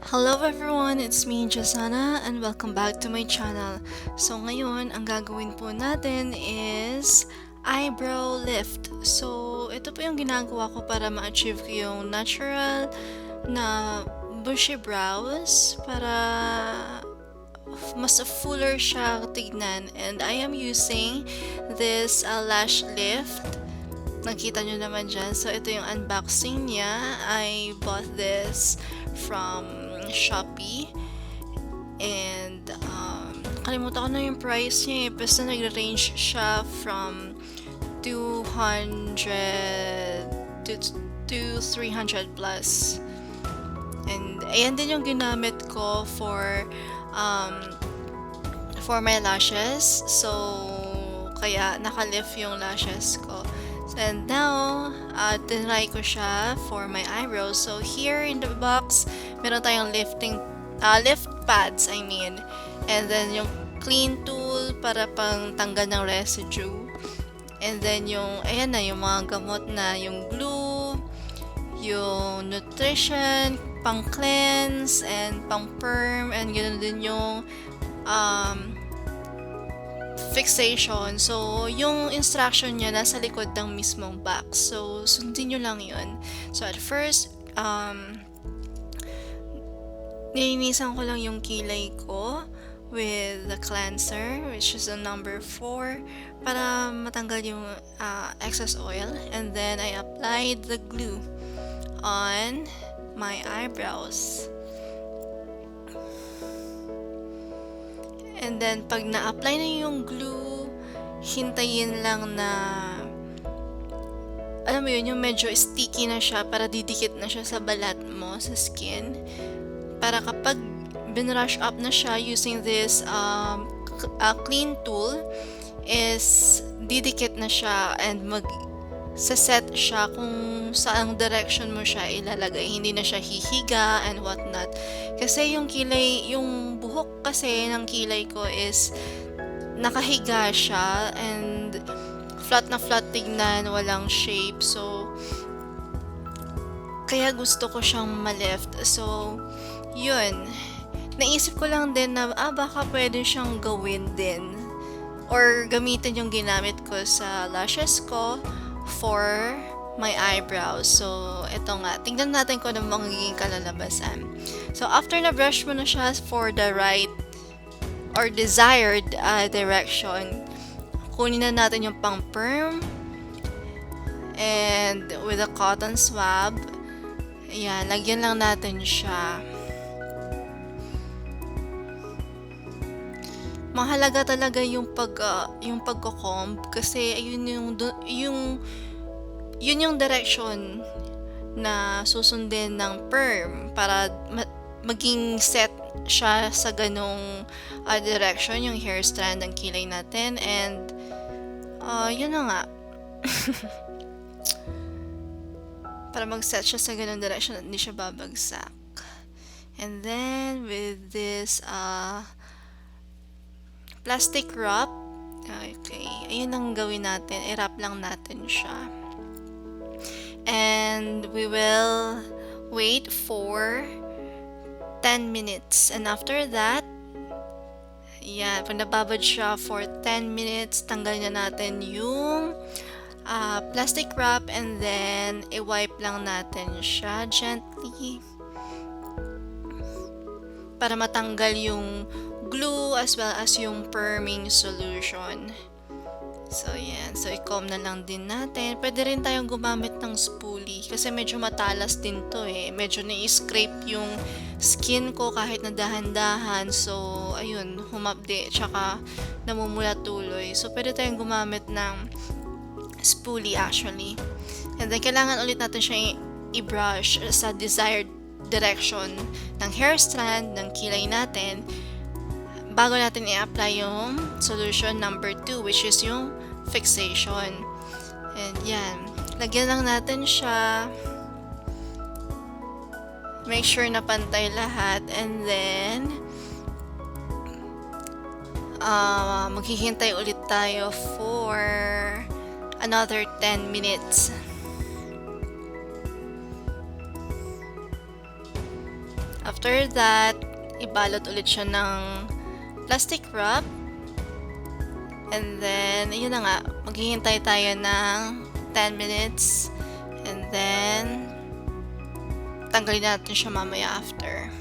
Hello everyone, it's me, Jasana, and welcome back to my channel. So ngayon, ang gagawin po natin is eyebrow lift. So ito po yung ginagawa ko para ma-achieve ko yung natural na bushy brows para mas fuller siya tignan. And I am using this lash lift. Nakita nyo naman dyan. So ito yung unboxing niya. I bought this from Shopee, and kalimutan ko na yung price niya eh, basta nag-range siya from 200 to 300 plus. And ayan din yung ginamit ko for my lashes, so kaya naka-lift yung lashes ko. And now, tinry ko siya for my eyebrows. So here in the box, meron tayong lift pads, I mean. And then yung clean tool para pang tanggal ng residue. And then yung, ayan na, yung mga gamot na, yung glue, yung nutrition, pang cleanse, and pang perm, and ganoon din yung fixation. So, yung instruction niya nasa likod ng mismong box. So, sundin nyo lang yun. So, at first, nilinisan ko lang yung kilay ko with the cleanser, which is a number 4, para matanggal yung excess oil. And then, I applied the glue on my eyebrows. And then, pag na-apply na yung glue, hintayin lang na, alam mo yun, yung medyo sticky na siya para didikit na siya sa balat mo, sa skin. Para kapag binrush up na siya using this clean tool, is didikit na siya and set siya kung saang direction mo siya ilalagay. Hindi na siya hihiga and whatnot. Kasi yung kilay, yung buhok kasi ng kilay ko is nakahiga siya and flat na flat tignan, walang shape. So, kaya gusto ko siyang ma-lift. So, yun. Naisip ko lang din na, baka pwede siyang gawin din or gamitin yung ginamit ko sa lashes ko for my eyebrows. So, ito nga. Tingnan natin kung ano magiging kalalabasan. So, after na brush mo na siya for the right or desired direction, kunin na natin yung pang perm and with a cotton swab, ayan, lagyan lang natin siya. Mahalaga talaga yung pagko-comb kasi ayun yung direction na susundin ng perm para maging set siya sa ganong direction yung hair strand ng kilay natin. And yun na nga. Para mag-set siya sa ganong direction at hindi siya babagsak. And then with this plastic wrap, okay, ayun ang gawin natin, i-wrap lang natin siya. And we will wait for 10 minutes. And after that, yan, pag nababad siya for 10 minutes, tanggalin na natin yung plastic wrap and then i-wipe lang natin siya gently para matanggal yung glue as well as yung perming solution. So, yan. So, i-comb na lang din natin. Pwede rin tayong gumamit ng spoolie kasi medyo matalas din to eh. Medyo na-scrape yung skin ko kahit na dahan-dahan. So, ayun, humapde. Tsaka, namumula tuloy. So, pwede tayong gumamit ng spoolie actually. And then, kailangan ulit natin siya i-brush sa desired direction ng hair strand, ng kilay natin, bago natin i-apply yung solution number 2, which is yung fixation. And yan, lagyan lang natin siya. Make sure na pantay lahat, and then maghihintay ulit tayo for another 10 minutes. After that, ibalot ulit siya ng plastic wrap. And then, yun na nga, maghihintay tayo ng 10 minutes. And then, tanggalin natin siya mamaya after.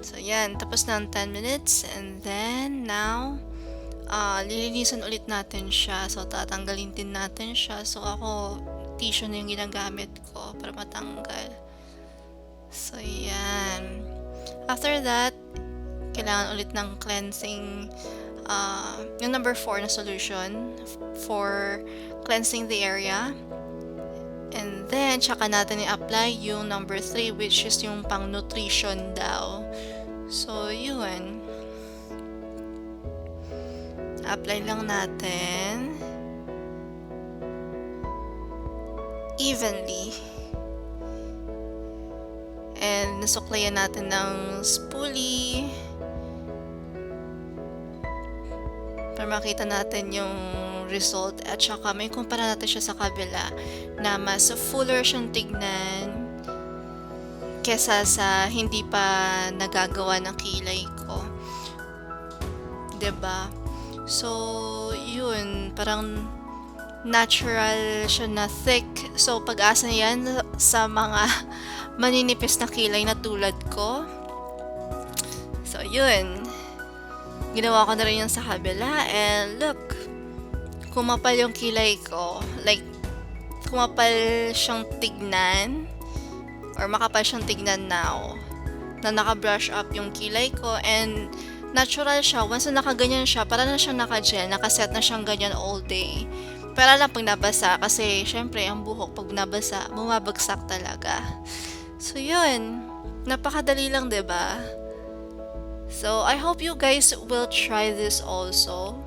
So, yan. Tapos na ang 10 minutes. And then, now, lilinisan ulit natin siya. So, tatanggalin din natin siya. So, ako, tissue na yung ginagamit ko para matanggal. So, yan. After that, kailangan ulit ng cleansing, yung number 4 na solution for cleansing the area. And then, tsaka natin i-apply yung number 3, which is yung pang nutrition daw. So, yun. Apply lang natin evenly. And nasuklayan natin ng spoolie para makita natin yung result, at saka may kumpara natin siya sa kabila na mas fuller siyang tignan kesa sa hindi pa nagagawa ng kilay ko, 'di ba? So yun, parang natural siya na thick. So pag-asa yan sa mga maninipis na kilay na tulad ko. So yun, ginawa ko na rin yung sa kabila, and look, kumapal yung kilay ko. Like, kumapal siyang tignan, or makapal siyang tignan now, na naka-brush up yung kilay ko, and natural siya. Once na nakaganyan siya, para na siyang naka-gel, nakaset na siyang ganyan all day. Para lang pag nabasa, kasi syempre, ang buhok pag nabasa, bumabagsak talaga. So yun, napakadali lang, 'di ba? So I hope you guys will try this also.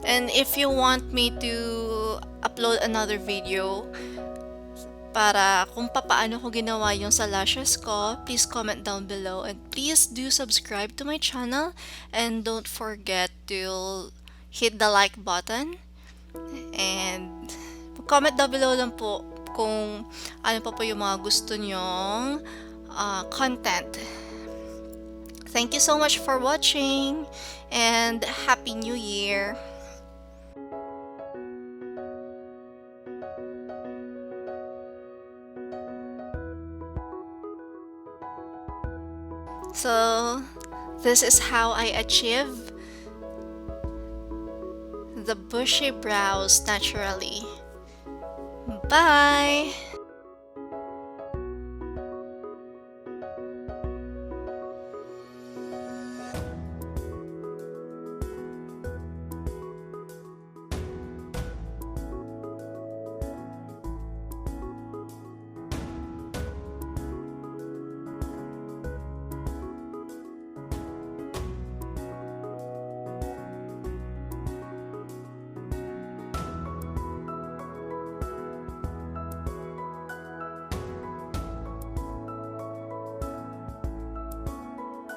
And if you want me to upload another video para kung paano ko ginawa yung sa lashes ko, please comment down below, and please do subscribe to my channel, and don't forget to hit the like button, and comment down below lang po kung ano pa po yung mga gusto nyong content. Thank you so much for watching, and Happy New Year! So, this is how I achieve the bushy brows naturally. Bye!